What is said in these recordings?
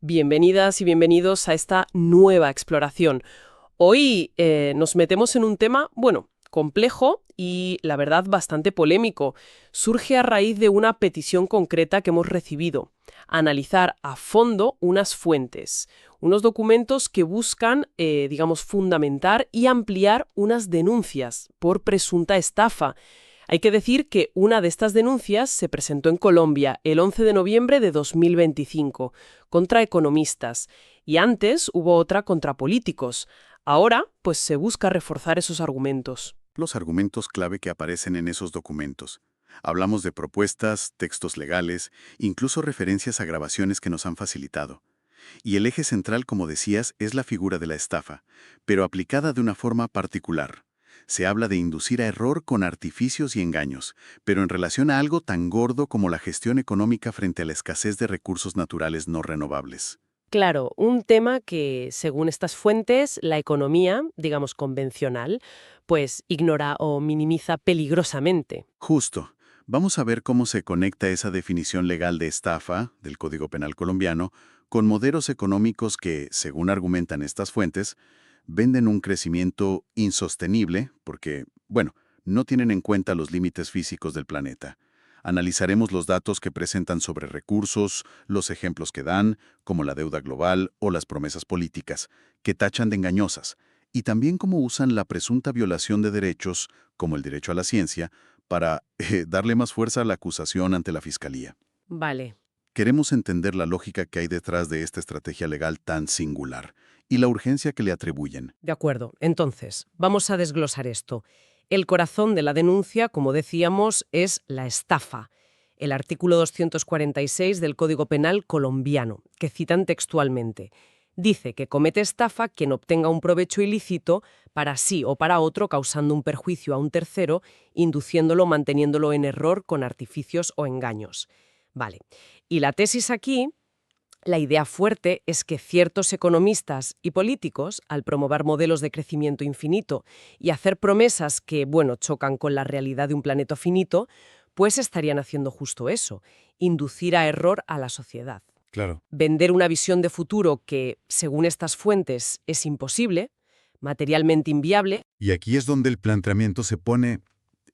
Bienvenidas y bienvenidos a esta nueva exploración. Hoy nos metemos en un tema, bueno, complejo y, la verdad, bastante polémico. Surge a raíz de una petición concreta que hemos recibido: analizar a fondo unas fuentes, unos documentos que buscan, digamos, fundamentar y ampliar unas denuncias por presunta estafa. Hay que decir que una de estas denuncias se presentó en Colombia el 11 de noviembre de 2025 contra economistas, y antes hubo otra contra políticos. Ahora, pues se busca reforzar esos argumentos. Los argumentos clave que aparecen en esos documentos. Hablamos de propuestas, textos legales, incluso referencias a grabaciones que nos han facilitado. Y el eje central, como decías, es la figura de la estafa, pero aplicada de una forma particular. Se habla de inducir a error con artificios y engaños, pero en relación a algo tan gordo como la gestión económica frente a la escasez de recursos naturales no renovables. Claro, un tema que, según estas fuentes, la economía, digamos convencional, pues ignora o minimiza peligrosamente. Justo. Vamos a ver cómo se conecta esa definición legal de estafa del Código Penal colombiano con modelos económicos que, según argumentan estas fuentes, venden un crecimiento insostenible porque, bueno, no tienen en cuenta los límites físicos del planeta. Analizaremos los datos que presentan sobre recursos, los ejemplos que dan, como la deuda global o las promesas políticas, que tachan de engañosas, y también cómo usan la presunta violación de derechos, como el derecho a la ciencia, para darle más fuerza a la acusación ante la Fiscalía. Vale. Queremos entender la lógica que hay detrás de esta estrategia legal tan singular y la urgencia que le atribuyen. De acuerdo. Entonces, vamos a desglosar esto. El corazón de la denuncia, como decíamos, es la estafa. El artículo 246 del Código Penal colombiano, que citan textualmente. Dice que comete estafa quien obtenga un provecho ilícito para sí o para otro, causando un perjuicio a un tercero, induciéndolo o manteniéndolo en error con artificios o engaños. Vale. Y la tesis aquí, la idea fuerte, es que ciertos economistas y políticos, al promover modelos de crecimiento infinito y hacer promesas que, bueno, chocan con la realidad de un planeta finito, pues estarían haciendo justo eso: inducir a error a la sociedad. Claro. Vender una visión de futuro que, según estas fuentes, es imposible, materialmente inviable. Y aquí es donde el planteamiento se pone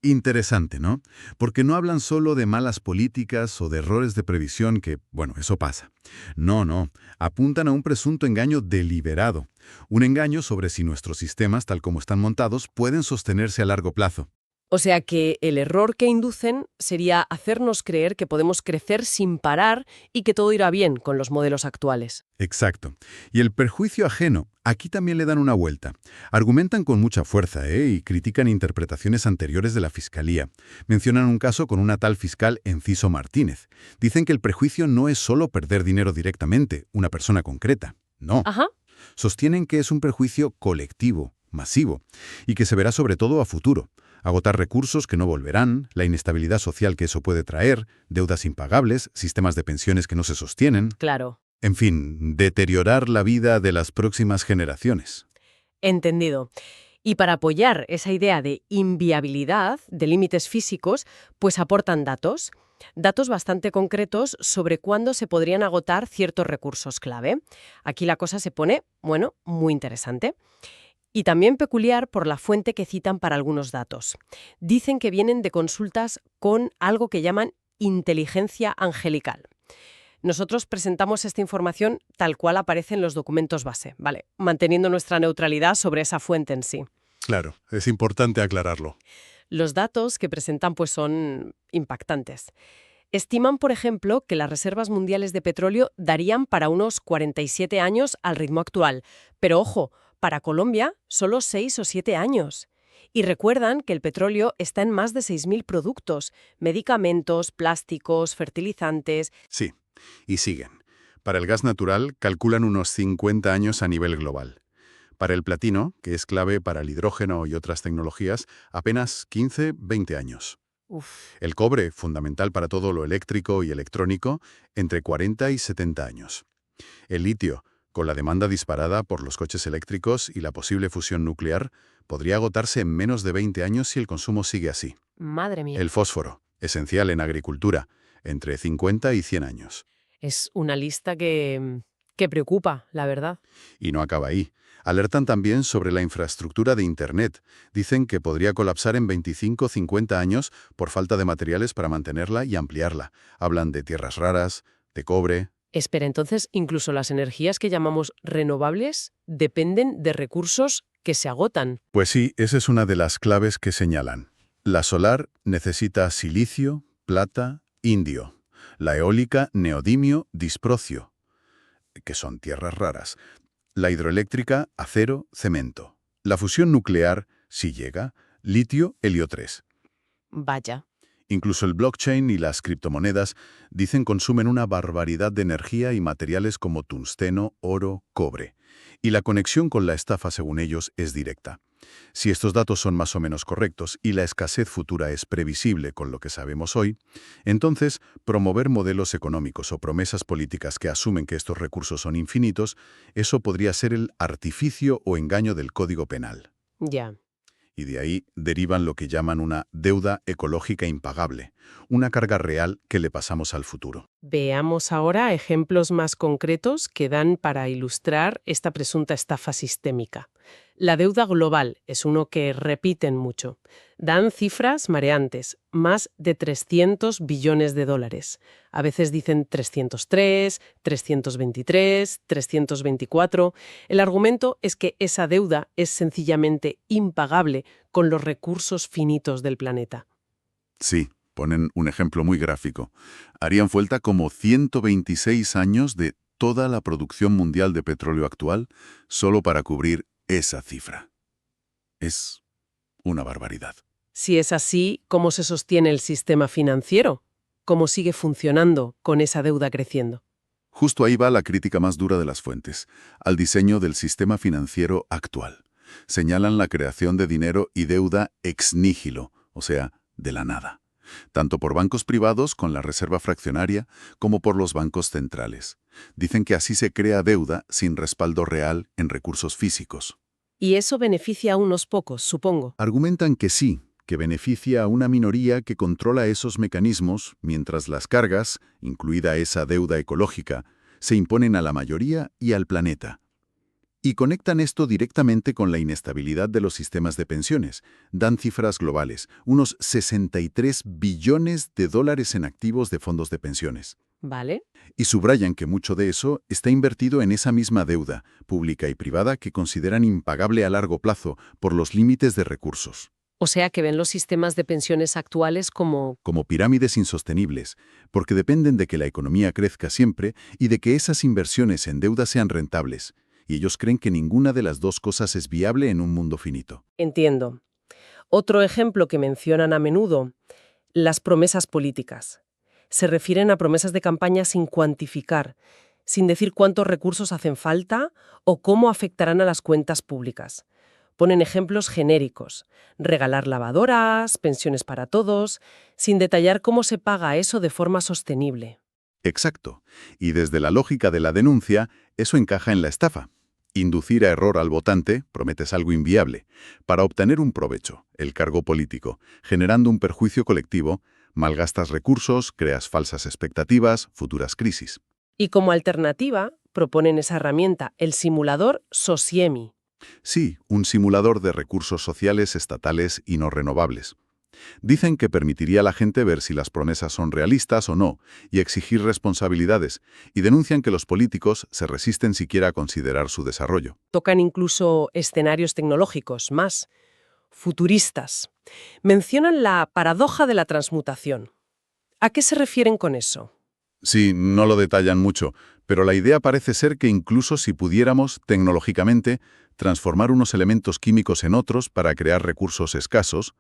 interesante, ¿no? Porque no hablan solo de malas políticas o de errores de previsión que, bueno, eso pasa. No, apuntan a un presunto engaño deliberado. Un engaño sobre si nuestros sistemas, tal como están montados, pueden sostenerse a largo plazo. O sea que el error que inducen sería hacernos creer que podemos crecer sin parar y que todo irá bien con los modelos actuales. Exacto. Y el perjuicio ajeno, aquí también le dan una vuelta. Argumentan con mucha fuerza, y critican interpretaciones anteriores de la Fiscalía. Mencionan un caso con una tal fiscal Enciso Martínez. Dicen que el perjuicio no es solo perder dinero directamente, una persona concreta. No. Ajá. Sostienen que es un perjuicio colectivo, masivo, y que se verá sobre todo a futuro. Agotar recursos que no volverán, la inestabilidad social que eso puede traer, deudas impagables, sistemas de pensiones que no se sostienen. Claro. En fin, deteriorar la vida de las próximas generaciones. Entendido. Y para apoyar esa idea de inviabilidad, de límites físicos, pues aportan datos. Datos bastante concretos sobre cuándo se podrían agotar ciertos recursos clave. Aquí la cosa se pone, bueno, muy interesante. Y también peculiar por la fuente que citan para algunos datos. Dicen que vienen de consultas con algo que llaman inteligencia angelical. Nosotros presentamos esta información tal cual aparece en los documentos base, ¿vale? Manteniendo nuestra neutralidad sobre esa fuente en sí. Claro, es importante aclararlo. Los datos que presentan pues son impactantes. Estiman, por ejemplo, que las reservas mundiales de petróleo darían para unos 47 años al ritmo actual. Pero ojo, para Colombia solo 6 o 7 años. Y recuerdan que el petróleo está en más de 6.000 productos: medicamentos, plásticos, fertilizantes. Sí, y siguen. Para el gas natural calculan unos 50 años a nivel global. Para el platino, que es clave para el hidrógeno y otras tecnologías, apenas 15-20 años. Uf. El cobre, fundamental para todo lo eléctrico y electrónico, entre 40 y 70 años. El litio, con la demanda disparada por los coches eléctricos y la posible fusión nuclear, podría agotarse en menos de 20 años si el consumo sigue así. Madre mía. El fósforo, esencial en agricultura, entre 50 y 100 años. Es una lista que Que preocupa, la verdad. Y no acaba ahí. Alertan también sobre la infraestructura de Internet. Dicen que podría colapsar en 25 o 50 años por falta de materiales para mantenerla y ampliarla. Hablan de tierras raras, de cobre. Espera, entonces, incluso las energías que llamamos renovables dependen de recursos que se agotan. Pues sí, esa es una de las claves que señalan. La solar necesita silicio, plata, indio. La eólica, neodimio, disprocio, que son tierras raras. La hidroeléctrica, acero, cemento. La fusión nuclear, si llega, litio, helio 3. Vaya. Incluso el blockchain y las criptomonedas dicen consumen una barbaridad de energía y materiales como tungsteno, oro, cobre. Y la conexión con la estafa, según ellos, es directa. Si estos datos son más o menos correctos y la escasez futura es previsible con lo que sabemos hoy, entonces promover modelos económicos o promesas políticas que asumen que estos recursos son infinitos, eso podría ser el artificio o engaño del Código Penal. Ya. Y de ahí derivan lo que llaman una deuda ecológica impagable, una carga real que le pasamos al futuro. Veamos ahora ejemplos más concretos que dan para ilustrar esta presunta estafa sistémica. La deuda global es uno que repiten mucho. Dan cifras mareantes, más de 300 billones de dólares. A veces dicen 303, 323, 324. El argumento es que esa deuda es sencillamente impagable con los recursos finitos del planeta. Sí, ponen un ejemplo muy gráfico. Harían falta como 126 años de toda la producción mundial de petróleo actual solo para cubrir esa cifra. Es una barbaridad. Si es así, ¿cómo se sostiene el sistema financiero? ¿Cómo sigue funcionando con esa deuda creciendo? Justo ahí va la crítica más dura de las fuentes, al diseño del sistema financiero actual. Señalan la creación de dinero y deuda ex nihilo, o sea, de la nada, tanto por bancos privados con la reserva fraccionaria como por los bancos centrales. Dicen que así se crea deuda sin respaldo real en recursos físicos. Y eso beneficia a unos pocos, supongo. Argumentan que sí, que beneficia a una minoría que controla esos mecanismos, mientras las cargas, incluida esa deuda ecológica, se imponen a la mayoría y al planeta. Y conectan esto directamente con la inestabilidad de los sistemas de pensiones. Dan cifras globales, unos 63 billones de dólares en activos de fondos de pensiones. ¿Vale? Y subrayan que mucho de eso está invertido en esa misma deuda, pública y privada, que consideran impagable a largo plazo por los límites de recursos. O sea que ven los sistemas de pensiones actuales como... Como pirámides insostenibles, porque dependen de que la economía crezca siempre y de que esas inversiones en deuda sean rentables. Y ellos creen que ninguna de las dos cosas es viable en un mundo finito. Entiendo. Otro ejemplo que mencionan a menudo, las promesas políticas. Se refieren a promesas de campaña sin cuantificar, sin decir cuántos recursos hacen falta o cómo afectarán a las cuentas públicas. Ponen ejemplos genéricos, regalar lavadoras, pensiones para todos, sin detallar cómo se paga eso de forma sostenible. Exacto. Y desde la lógica de la denuncia, eso encaja en la estafa. Inducir a error al votante, prometes algo inviable, para obtener un provecho, el cargo político, generando un perjuicio colectivo, malgastas recursos, creas falsas expectativas, futuras crisis. Y como alternativa, proponen esa herramienta, el simulador Sociemi. Sí, un simulador de recursos sociales estatales y no renovables. Dicen que permitiría a la gente ver si las promesas son realistas o no y exigir responsabilidades, y denuncian que los políticos se resisten siquiera a considerar su desarrollo. Tocan incluso escenarios tecnológicos más futuristas. Mencionan la paradoja de la transmutación. ¿A qué se refieren con eso? Sí, no lo detallan mucho, pero la idea parece ser que incluso si pudiéramos, tecnológicamente, transformar unos elementos químicos en otros para crear recursos escasos,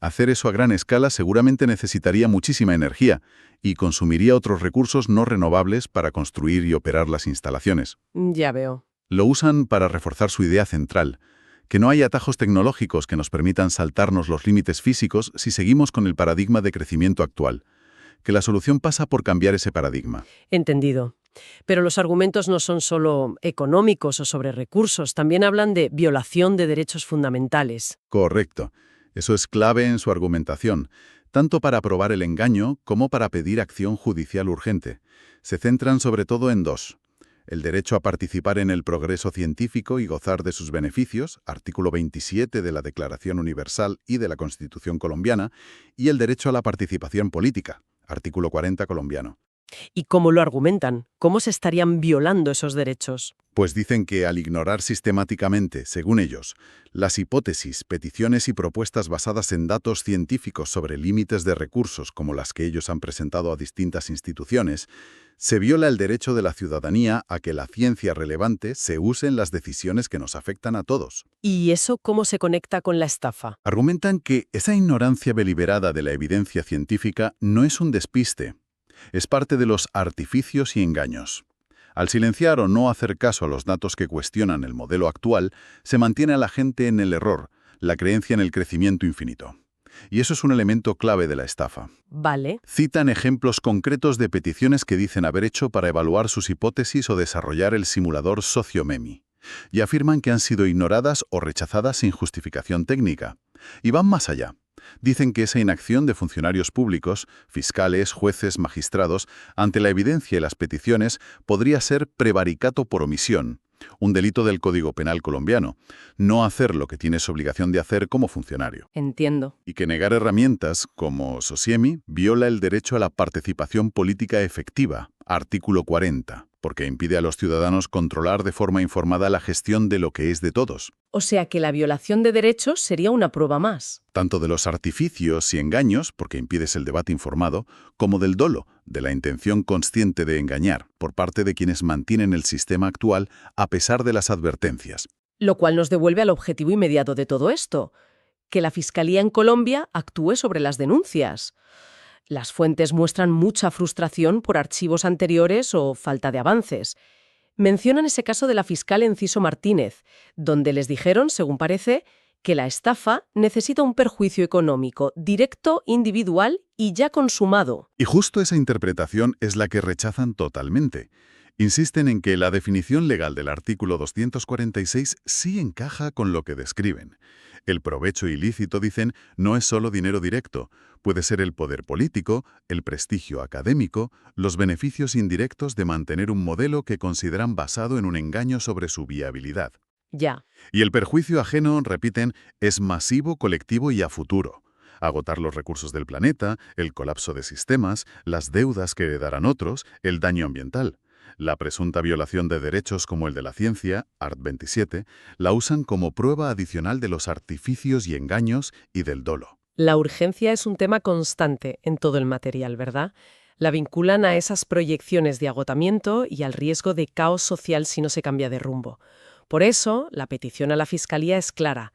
hacer eso a gran escala seguramente necesitaría muchísima energía y consumiría otros recursos no renovables para construir y operar las instalaciones. Ya veo. Lo usan para reforzar su idea central, que no hay atajos tecnológicos que nos permitan saltarnos los límites físicos si seguimos con el paradigma de crecimiento actual, que la solución pasa por cambiar ese paradigma. Entendido. Pero los argumentos no son solo económicos o sobre recursos, también hablan de violación de derechos fundamentales. Correcto. Eso es clave en su argumentación, tanto para probar el engaño como para pedir acción judicial urgente. Se centran sobre todo en dos: el derecho a participar en el progreso científico y gozar de sus beneficios, artículo 27 de la Declaración Universal y de la Constitución colombiana, y el derecho a la participación política, artículo 40 colombiano. ¿Y cómo lo argumentan? ¿Cómo se estarían violando esos derechos? Pues dicen que al ignorar sistemáticamente, según ellos, las hipótesis, peticiones y propuestas basadas en datos científicos sobre límites de recursos como las que ellos han presentado a distintas instituciones, se viola el derecho de la ciudadanía a que la ciencia relevante se use en las decisiones que nos afectan a todos. ¿Y eso cómo se conecta con la estafa? Argumentan que esa ignorancia deliberada de la evidencia científica no es un despiste, es parte de los artificios y engaños. Al silenciar o no hacer caso a los datos que cuestionan el modelo actual, se mantiene a la gente en el error, la creencia en el crecimiento infinito. Y eso es un elemento clave de la estafa. Vale. Citan ejemplos concretos de peticiones que dicen haber hecho para evaluar sus hipótesis o desarrollar el simulador SocioMemi. Y afirman que han sido ignoradas o rechazadas sin justificación técnica. Y van más allá. Dicen que esa inacción de funcionarios públicos, fiscales, jueces, magistrados, ante la evidencia y las peticiones, podría ser prevaricato por omisión, un delito del Código Penal colombiano, no hacer lo que tienes obligación de hacer como funcionario. Entiendo. Y que negar herramientas, como SocioMemi, viola el derecho a la participación política efectiva, artículo 40, porque impide a los ciudadanos controlar de forma informada la gestión de lo que es de todos. O sea que la violación de derechos sería una prueba más. Tanto de los artificios y engaños, porque impides el debate informado, como del dolo, de la intención consciente de engañar, por parte de quienes mantienen el sistema actual a pesar de las advertencias. Lo cual nos devuelve al objetivo inmediato de todo esto, que la Fiscalía en Colombia actúe sobre las denuncias. Las fuentes muestran mucha frustración por archivos anteriores o falta de avances. Mencionan ese caso de la fiscal Enciso Martínez, donde les dijeron, según parece, que la estafa necesita un perjuicio económico directo, individual y ya consumado. Y justo esa interpretación es la que rechazan totalmente. Insisten en que la definición legal del artículo 246 sí encaja con lo que describen. El provecho ilícito, dicen, no es solo dinero directo. Puede ser el poder político, el prestigio académico, los beneficios indirectos de mantener un modelo que consideran basado en un engaño sobre su viabilidad. Ya. Y el perjuicio ajeno, repiten, es masivo, colectivo y a futuro. Agotar los recursos del planeta, el colapso de sistemas, las deudas que heredarán otros, el daño ambiental. La presunta violación de derechos como el de la ciencia, art. 27, la usan como prueba adicional de los artificios y engaños y del dolo. La urgencia es un tema constante en todo el material, ¿verdad? La vinculan a esas proyecciones de agotamiento y al riesgo de caos social si no se cambia de rumbo. Por eso, la petición a la Fiscalía es clara,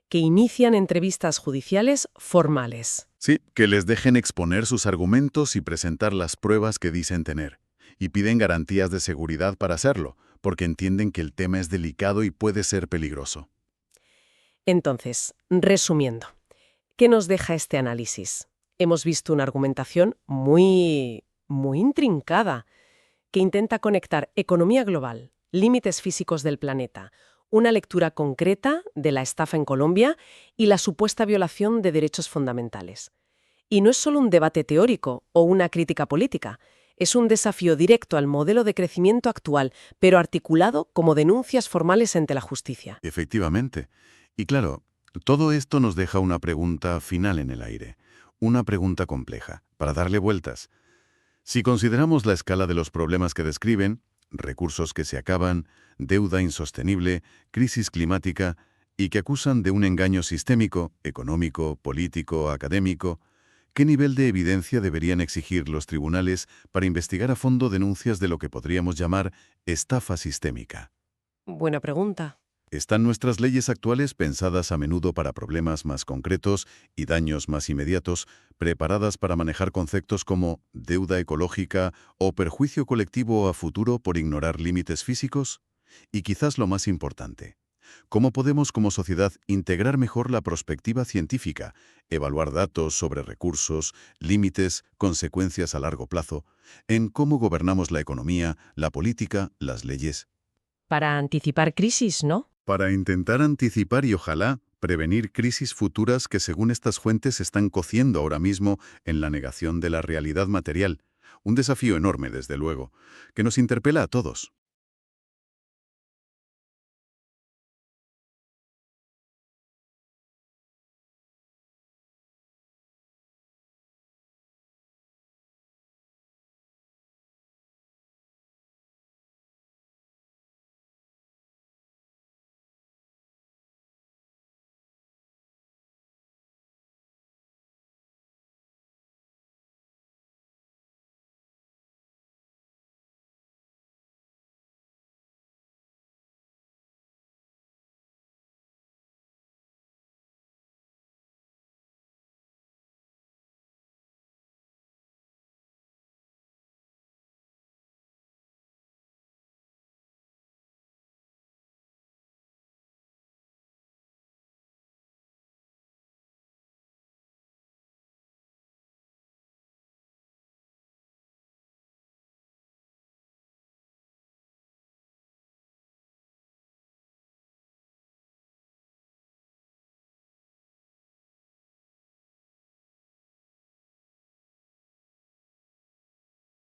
que inician entrevistas judiciales formales. Sí, que les dejen exponer sus argumentos y presentar las pruebas que dicen tener. Y piden garantías de seguridad para hacerlo, porque entienden que el tema es delicado y puede ser peligroso. Entonces, resumiendo, ¿qué nos deja este análisis? Hemos visto una argumentación muy intrincada, que intenta conectar economía global, límites físicos del planeta, una lectura concreta de la estafa en Colombia y la supuesta violación de derechos fundamentales. Y no es solo un debate teórico o una crítica política, es un desafío directo al modelo de crecimiento actual, pero articulado como denuncias formales ante la justicia. Efectivamente. Y claro, todo esto nos deja una pregunta final en el aire. Una pregunta compleja, para darle vueltas. Si consideramos la escala de los problemas que describen, recursos que se acaban, deuda insostenible, crisis climática, y que acusan de un engaño sistémico, económico, político, académico, ¿qué nivel de evidencia deberían exigir los tribunales para investigar a fondo denuncias de lo que podríamos llamar estafa sistémica? Buena pregunta. ¿Están nuestras leyes actuales pensadas a menudo para problemas más concretos y daños más inmediatos, preparadas para manejar conceptos como deuda ecológica o perjuicio colectivo a futuro por ignorar límites físicos? Y quizás lo más importante, ¿cómo podemos como sociedad integrar mejor la perspectiva científica, evaluar datos sobre recursos, límites, consecuencias a largo plazo, en cómo gobernamos la economía, la política, las leyes? Para anticipar crisis, ¿no? Para intentar anticipar y ojalá prevenir crisis futuras que según estas fuentes están cociendo ahora mismo en la negación de la realidad material. Un desafío enorme, desde luego, que nos interpela a todos.